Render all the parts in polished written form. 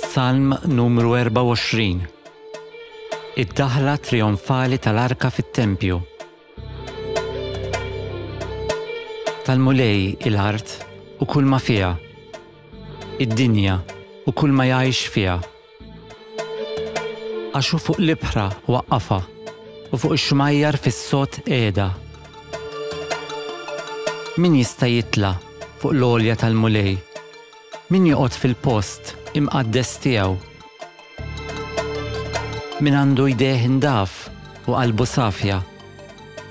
Salm numru 24. Id-daħla trionfali tal-arka fit-tempju. Tal-mulej il-art u kull ma fiha, id-dinja u kull ma jgħix fiha. Għaxu fuq l-ibħra waqqafa u fuq ix-xmajjar fis-sot qiegħda. Min jista' jitla' fuq l-għolja tal-mulej? Min joqgħod fil-post imqaddes tiegħu? Min għandu jdejh indaf u qalbu safja,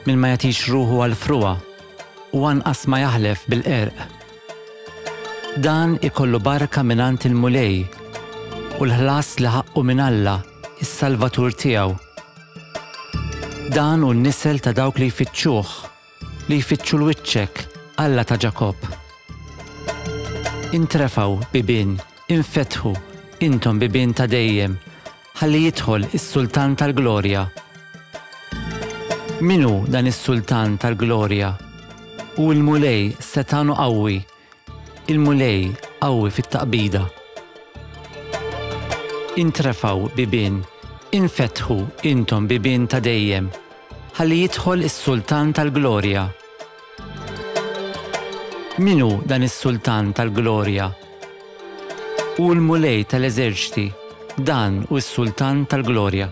min ma jagħtix ruħu għal fruwa u anqas ma jaħlef bil-qerq. Dan ikollu barka mingħand il-mulej u l-ħlas li ħaqqu minn Alla, is-Salvatur tiegħu. Dan hu n-nisel ta' dawk li jfittxuh, li jfittxu l-wiċċek, Alla ta' Ġakob. Intrefgħu bibien, infetħu, intom bibien ta' dejjem, ħalli jidħol is-Sultan tal-Glorja. Minu dan is-Sultan tal-Glorja? U l-mulej setanu qawwi, il-mulej qawwi fit-taqbida. Intrefgħu bibien, infetħu, intom bibien ta' dejjem, ħalli jidħol is-Sultan tal-Glorja. Minu dan is-Sultan tal-Glorja? U l-mulej tal-eżerċiti, dan hu s-Sultan tal-Glorja.